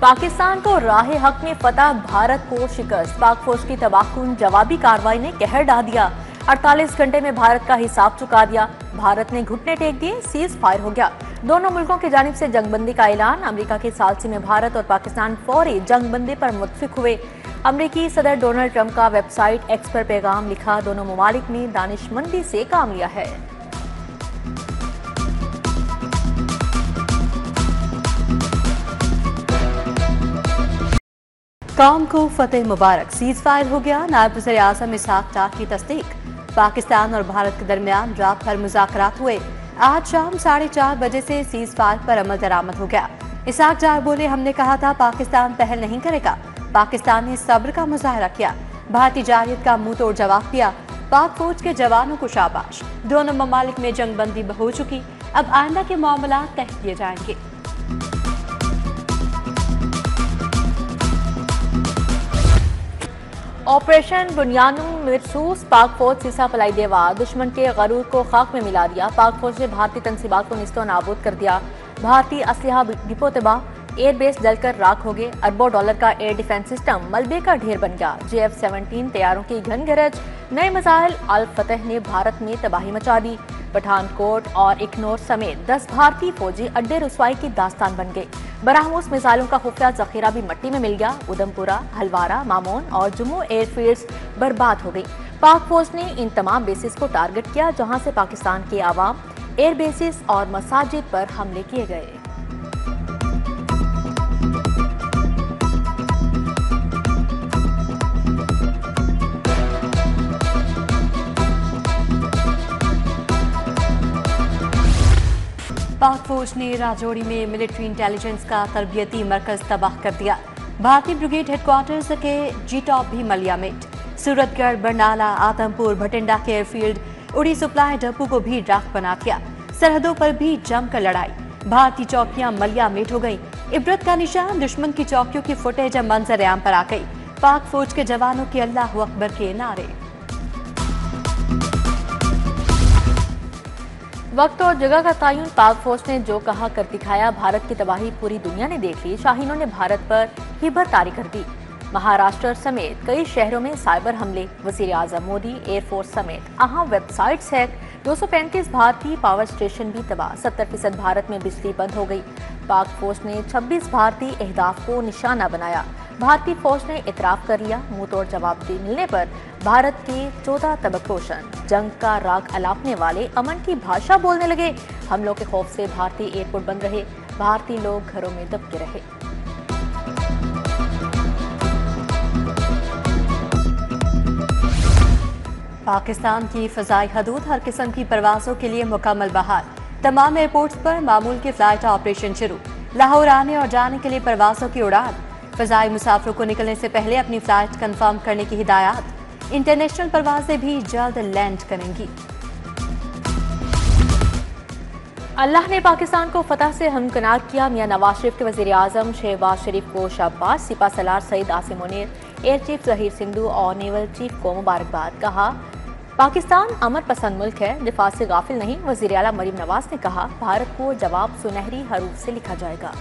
पाकिस्तान को राह हक में फतह, भारत को शिकस्त। पाक फौज की तबाहकुन जवाबी कार्रवाई ने कहर ढा दिया। 48 घंटे में भारत का हिसाब चुका दिया। भारत ने घुटने टेक दिए, सीज फायर हो गया। दोनों मुल्कों की जानिब से जंगबंदी का ऐलान। अमेरिका की सालसी में भारत और पाकिस्तान फौरी जंगबंदी पर मुत्फिक हुए। अमेरिकी सदर डोनाल्ड ट्रंप का वेबसाइट एक्स पर पैगाम लिखा, दोनों ममालिक ने दानिशमंदी से काम लिया है। कौम को फतेह मुबारक, सीज फायर हो गया। नायब वज़ीर आज़म इसहाक डार की तस्दीक। पाकिस्तान और भारत के दरमियान रात भर मुज़ाकरात हुए। आज शाम 4:30 बजे से सीज फायर पर अमल दरामद हो गया। इसहाक डार बोले, हमने कहा था पाकिस्तान पहल नहीं करेगा। पाकिस्तान ने सब्र का मुजाहरा किया, भारतीय जारियत का मुंह तोड़ जवाब दिया। पाक फौज के जवानों को शाबाश। दोनों ममालिक में जंगबंदी हो चुकी, अब आइंदा के मामला तय किए जाएंगे। ऑपरेशन बुनियानुम महसूस, पाक फौज सीसा फलाई देवा, दुश्मन के गरूर को खाक में मिला दिया। पाक फौज ने भारतीय तंसीबात को निस्तो नाबूद कर दिया। भारतीय असलहा डिपो तबाह, एयरबेस जलकर राख हो गए। अरबों डॉलर का एयर डिफेंस सिस्टम मलबे का ढेर बन गया। JF-17 तैयारों की घन गरज, नए मिसाइल। अल फतह ने भारत में तबाही मचा दी। पठानकोट और इकनौर समेत 10 भारतीय फौजी अड्डे रुसवाई की दास्तान बन गए। बरामूस मिसाइलों का खुफिया जखीरा भी मिट्टी में मिल गया। उधमपुरा, हलवारा, मामोन और जम्मू एयरफील्ड्स बर्बाद हो गई। पाक फौज ने इन तमाम बेसिस को टारगेट किया जहां से पाकिस्तान के आवाम, एयर बेसिस और मसाजिद पर हमले किए गए। पाक फौज ने राजौरी में मिलिट्री इंटेलिजेंस का तरबियती मरकज तबाह कर दिया। भारतीय ब्रिगेड हेडक्वार्टर्स के G-टॉप भी मलियामेट। सूरतगढ़, बरनाला, आदमपुर, भटिंडा के एयरफील्ड, उड़ी सप्लाई डिपो को भी राख बना दिया। सरहदों पर भी जमकर लड़ाई। भारतीय चौकियां मलियामेट हो गई। इबरत का निशान दुश्मन की चौकियों की फुटेज मंजर आम पर आ गई। पाक फौज के जवानों के अल्लाह अकबर के नारे। वक्त और जगह का तयन, पाक फौज ने जो कहा कर दिखाया। भारत की तबाही पूरी दुनिया ने देख ली। शाहीनों ने भारत पर हिबर तारी कर दी। महाराष्ट्र समेत कई शहरों में साइबर हमले। वजीर आजम मोदी एयरफोर्स समेत अहम वेबसाइट्स हैक। 235 भारतीय पावर स्टेशन भी तबाह। 70% भारत में बिजली बंद हो गई। पाक फौज ने 26 भारतीय अहदाफ को निशाना बनाया। भारतीय फौज ने इतराफ कर लिया। मुंह तोड़ जवाब मिलने पर भारत के 14 तबक्रोशन जंग का राग अलापने वाले अमन की भाषा बोलने लगे। हमलों के खौफ से भारतीय एयरपोर्ट बंद रहे। भारतीय लोग घरों में दबके रहे। पाकिस्तान की फ़ज़ाई हदूद हर किस्म की परवाज़ों के लिए मुकम्मल बहाल। तमाम एयरपोर्ट्स पर मामूल की फ़्लाइट ऑपरेशन शुरू। लाहौर आने और जाने के लिए परवाज़ों की उड़ान। फ़ज़ाई मुसाफिरों को निकलने से पहले अपनी फ़्लाइट कंफर्म करने की हिदायत। इंटरनेशनल परवाज़ें भी जल्द लैंड करेंगी। अल्लाह ने पाकिस्तान को फतह से हमकनार किया। मियां नवाज शरीफ के वज़ीर आज़म शहबाज शरीफ को शाबाश। सिपा सलार सईद आसिम मुनीर, एयर चीफ ज़हीर सिंधु और नेवल चीफ को मुबारकबाद। कहा, पाकिस्तान अमर पसंद मुल्क है, दिफा से गाफिल नहीं। वज़ीर आला मरीम नवाज ने कहा, भारत को जवाब सुनहरी हरूफ से लिखा जाएगा।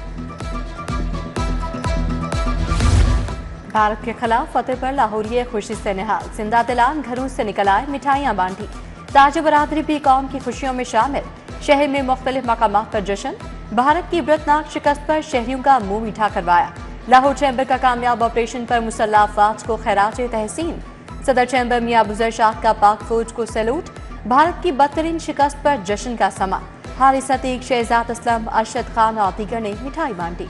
भारत के खिलाफ फतेह पर लाहौरिये खुशी से निहाल। जिंदा दिलान घरों से निकल आए, मिठाइयाँ बांटी। ताज बरादरी भी कौम की खुशियों में शामिल। शहर में मुख्तलिफ मकामात पर जश्न। भारत की इबरतनाक शिकस्त पर शहरियों का मुंह मीठा करवाया। लाहौर चैम्बर का कामयाब ऑपरेशन पर मुसल्लह अफवाज को खैराज तहसीन। सदर चैम्बर मियां अबूजर शाह का पाक फौज को सैल्यूट। भारत की बदतरीन शिकस्त पर जश्न का समा। हारिस अतीक, शहजाद असलम, अरशद खान और दीगर ने मिठाई बांटी।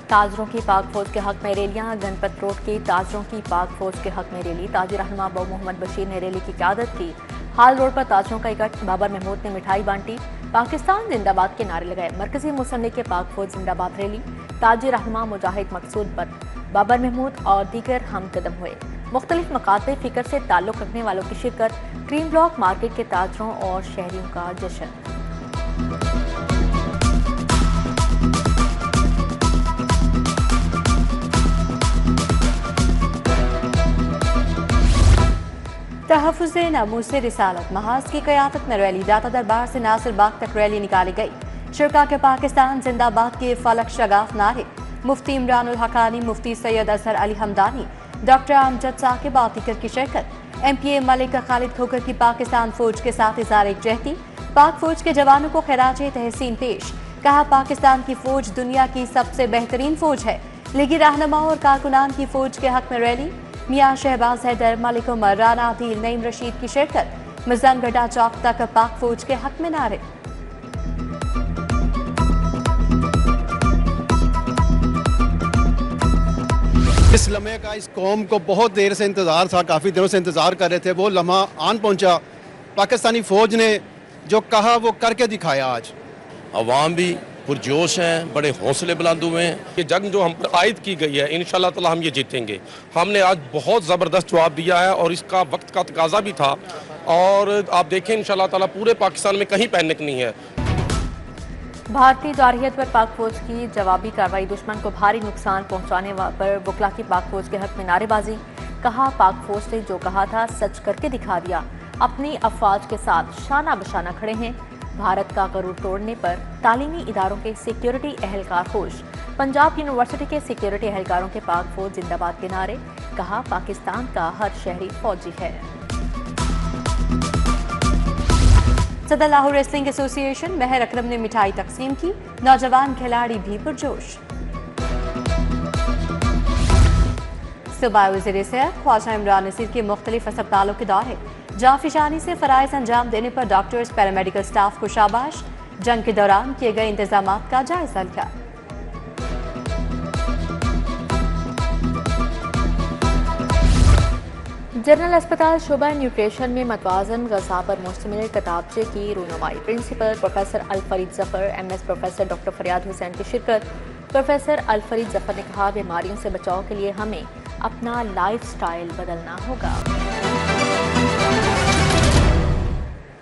ताजरों की पाक फौज के हक में रैलियां। गणपत रोड की ताजरों की पाक फौज के हक में रैली। ताजी रहनुमा अबू मोहम्मद बशीर ने रैली की क़यादत की। हाल रोड पर ताजरों का इकट्ठ। बाबर महमूद ने मिठाई बांटी। पाकिस्तान जिंदाबाद के नारे लगाए। मरकजी मुस्लिम लीग के पाक फौज जिंदाबाद रैली। ताजी रहनुमा मुजाहिद मकसूद पर बाबर महमूद और दीगर हमकदम हुए। मुख्तलिफ मकाते फिक्र से ताल्लुक रखने वालों की शिरकत। ग्रीन ब्लॉक मार्केट के ताजरों और शहरियों का जश्न। तहफ़्फ़ुज़ नामूस रिसालत महाज की क़यादत में रैली दाता दरबार से नासिर बाग तक रैली निकाली गई। शुरा के पाकिस्तान जिंदाबाद के फलक शगाफ नारे। मुफ्ती इमरानुल हकानी, मुफ्ती सैयद अजहर अली हमदानी, डॉक्टर अमजद साकिब आतिकर की शिरकत। MPA मलिक खालिद खोकर की पाकिस्तान फौज के साथ इज़हार एकजहती। पाक फौज के जवानों को खिराजे तहसीन पेश। कहा पाकिस्तान की फौज दुनिया की सबसे बेहतरीन फौज है। लीगी रहनुमाओं और कारकुनान की फौज के हक में रैली। मियां शहबाज हैदर, मलिक उमर, राना आदिल, नईम रशीद की शिरकत। मजंगडा चौक तक पाक फौज के हक में नारे। इस लम्हे का इस कौम को बहुत देर से इंतज़ार था, काफ़ी दिनों से इंतज़ार कर रहे थे। वो लम्हा आन पहुंचा। पाकिस्तानी फ़ौज ने जो कहा वो करके दिखाया। आज अवाम भी पुरजोश हैं, बड़े हौसले बुलंद हुए हैं। ये जंग जो हम पर आयद की गई है, इंशाल्लाह ताला हम ये जीतेंगे। हमने आज बहुत ज़बरदस्त जवाब दिया है और इसका वक्त का तकाजा भी था। और आप देखें इंशाल्लाह ताला पूरे पाकिस्तान में कहीं पैनिक नहीं है। भारतीय जारहियत पर पाक फौज की जवाबी कार्रवाई। दुश्मन को भारी नुकसान पहुंचाने पर बुकला की पाक फौज के हक में नारेबाजी। कहा पाक फौज ने जो कहा था सच करके दिखा दिया। अपनी अफवाज के साथ शाना बशाना खड़े हैं। भारत का गरूर तोड़ने पर तालीमी इदारों के सिक्योरिटी एहलकार खुश। पंजाब यूनिवर्सिटी के सिक्योरिटी एहलकारों के पाक फौज जिंदाबाद के नारे। कहा पाकिस्तान का हर शहरी फौजी है। सदर लाहौर रेसलिंग एसोसिएशन महर अकरम ने मिठाई तकसीम की। नौजवान खिलाड़ी भी पुरजोश। सूबाई वज़ीर सेहत ख्वाजा इमरान नसीर के मुख्तलिफ अस्पतालों के दौरे। जाफिशानी से फ़राइज़ अंजाम देने पर डॉक्टर्स पैरामेडिकल स्टाफ को शाबाश। जंग के दौरान किए गए इंतजाम का जायजा लिया। जनरल अस्पताल शोबा न्यूट्रिशन में मतवाजन ग़ज़ा पर मुश्तमिल किताबचे की रूनुमाई। Principal professor Alfareed Zafar, MS professor doctor Faryad Hussain की शिरकत। प्रोफेसर अलफरीद जफ़र ने कहा बीमारियों से बचाव के लिए हमें अपना लाइफ स्टाइल बदलना होगा।